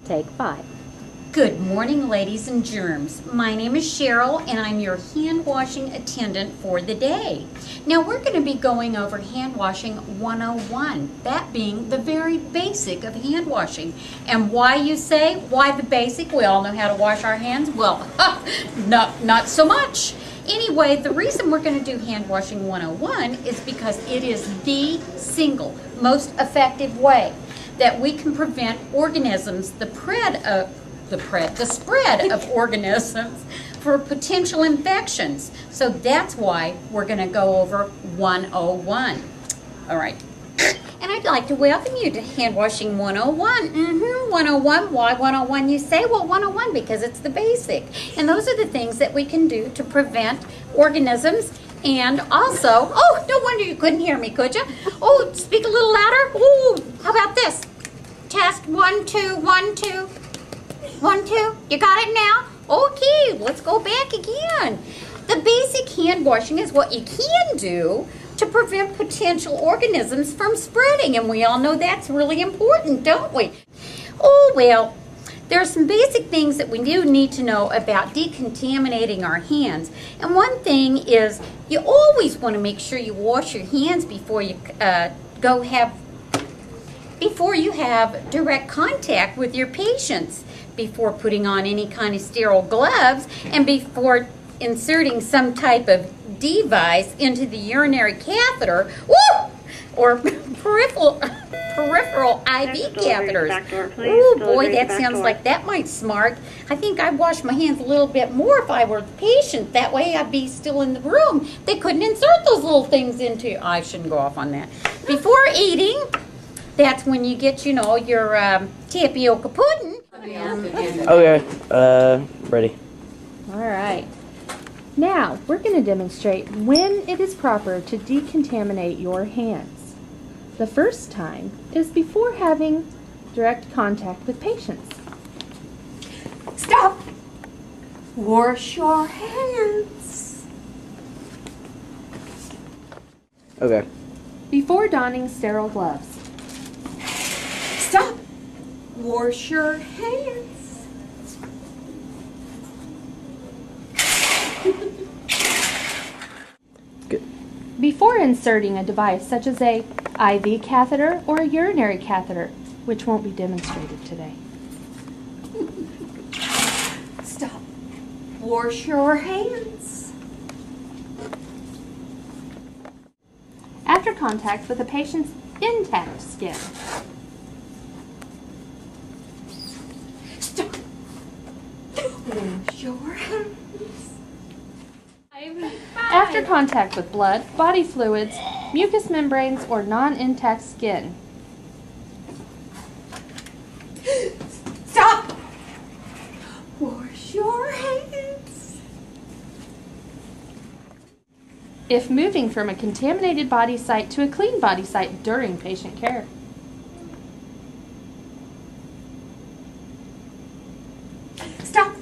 Take 5. Good morning, ladies and germs. My name is Cheryl, and I'm your hand washing attendant for the day. Now, we're going to be going over hand washing 101, that being the very basic of hand washing. And why, you say? Why the basic? We all know how to wash our hands. Well, not so much. Anyway, the reason we're going to do hand washing 101 is because it is the single most effective way that we can prevent organisms, the spread of organisms for potential infections. So that's why we're going to go over 101. All right. And I'd like to welcome you to Hand Washing 101. 101. Why 101, you say? Well, 101 because it's the basic. And those are the things that we can do to prevent organisms. And also, oh, no wonder you couldn't hear me, could you? Oh, speak a little louder. Oh, how about this? Test 1, 2, 1, 2. 1, 2. You got it now? Okay, let's go back again. The basic hand washing is what you can do to prevent potential organisms from spreading. And we all know that's really important, don't we? Oh, well, there are some basic things that we do need to know about decontaminating our hands. And one thing is you always want to make sure you wash your hands before you have direct contact with your patients, before putting on any kind of sterile gloves, and before inserting some type of device into the urinary catheter, or peripheral IV catheters. Oh boy, that sounds like that might smart. I think I'd wash my hands a little bit more if I were the patient. That way I'd be still in the room. They couldn't insert those little things into. I shouldn't go off on that. Before eating, that's when you get, your tapioca pudding. Okay, ready. All right. Now, we're going to demonstrate when it is proper to decontaminate your hands. The first time is before having direct contact with patients. Stop! Wash your hands. Okay. Before donning sterile gloves. Stop! Wash your hands. Good. Before inserting a device such as a IV catheter or a urinary catheter, which won't be demonstrated today. Stop. Wash your hands. After contact with a patient's intact skin. Stop. Wash your hands. After contact with blood, body fluids, mucous membranes, or non-intact skin. Stop! Wash your hands. If moving from a contaminated body site to a clean body site during patient care. Stop!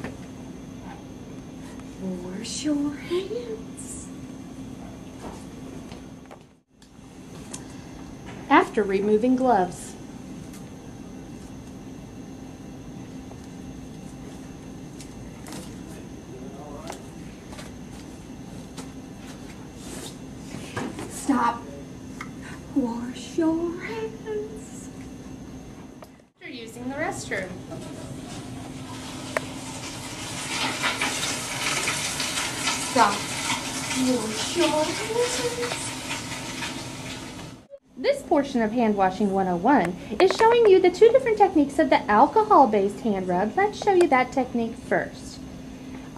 Wash your hands. After removing gloves. Stop. Wash your hands. After using the restroom. Stop. Wash your hands. This portion of Hand Washing 101 is showing you the two different techniques of the alcohol-based hand rub. Let's show you that technique first.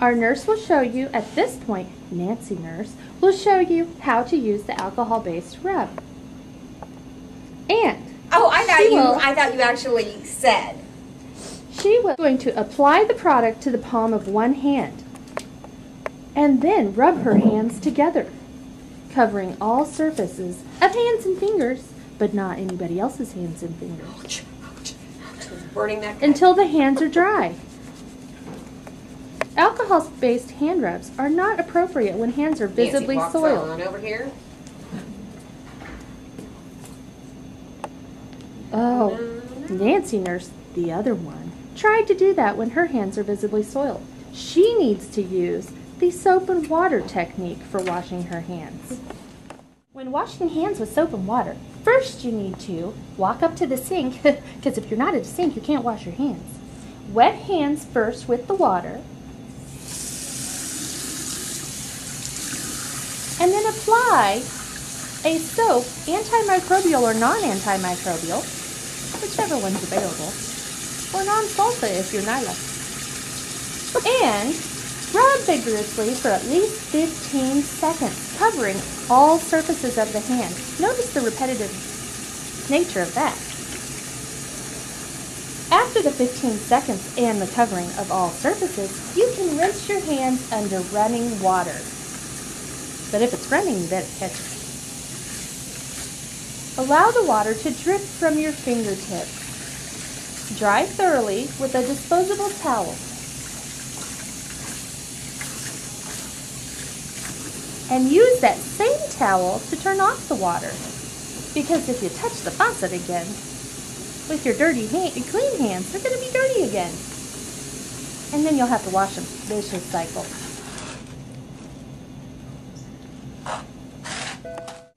Our nurse will show you, at this point, Nancy nurse, will show you how to use the alcohol-based rub. And I thought you actually said. She was going to apply the product to the palm of one hand and then rub her hands together, covering all surfaces of hands and fingers, but not anybody else's hands and fingers, Burning that guy. until the hands are dry. Alcohol-based hand rubs are not appropriate when hands are visibly Nancy, soiled. on over here. Oh, Nancy nurse, the other one. tried to do that when her hands are visibly soiled. She needs to use the soap and water technique for washing her hands. When washing hands with soap and water, first you need to walk up to the sink, because if you're not at a sink, you can't wash your hands. Wet hands first with the water, and then apply a soap, antimicrobial or non-antimicrobial, whichever one's available, or non-sulfa if you're Nyla. And rub vigorously for at least 15 seconds, covering all surfaces of the hand. Notice the repetitive nature of that. After the 15 seconds and the covering of all surfaces, you can rinse your hands under running water. But if it's running, you better catch it. Allow the water to drip from your fingertips. Dry thoroughly with a disposable towel. And use that same towel to turn off the water. Because if you touch the faucet again, with your clean hands, they're going to be dirty again. And then you'll have to wash them. Vicious cycle.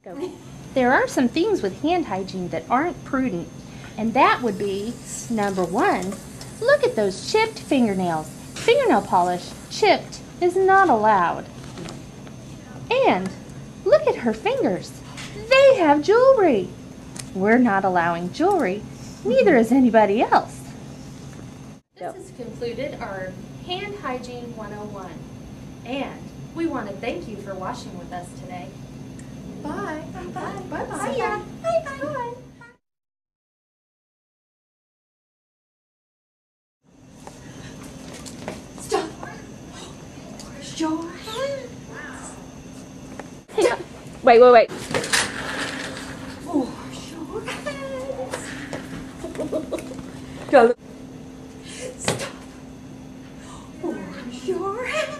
Go. There are some things with hand hygiene that aren't prudent, and that would be, number one, look at those chipped fingernails. Fingernail polish, chipped, is not allowed. And look at her fingers. They have jewelry. We're not allowing jewelry, neither is anybody else. This has concluded our Hand Hygiene 101, and we want to thank you for washing with us today. Bye. Bye. Bye. Bye. See ya. Bye. Bye. Stop. Wash your hands. Wait. Wash your hands. Go. Stop. Wash your hands.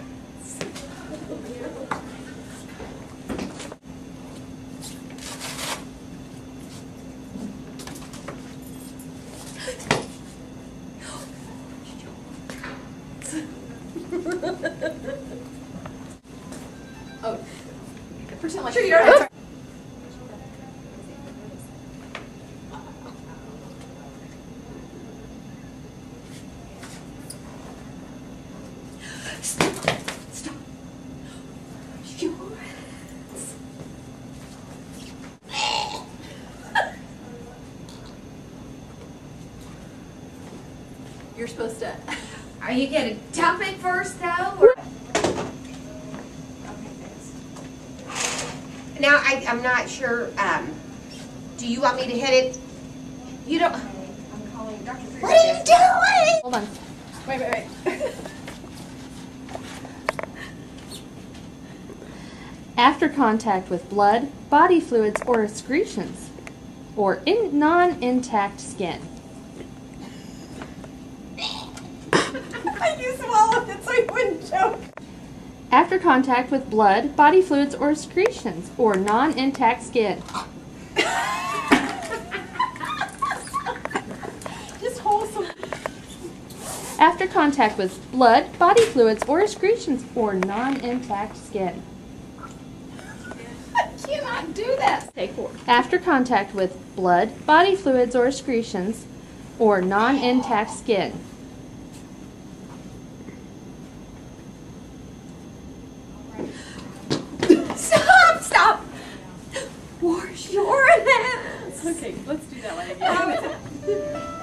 Oh, pretend like you don't have to. Stop. Wash your hands. You're supposed to. Are you gonna dump it first though? Or? Now, I'm not sure, do you want me to hit it? You don't. I'm calling Dr. Freeman. What are you doing? Hold on. Wait. After contact with blood, body fluids, or excretions, or non-intact skin. You swallowed it so you wouldn't choke. After contact with blood, body fluids, or excretions, or non-intact skin. Just wholesome. After contact with blood, body fluids, or excretions, or non-intact skin. I cannot do that. Take 4. After contact with blood, body fluids, or excretions, or non-intact skin. Stop! Wash your hands. Okay, let's do that one again.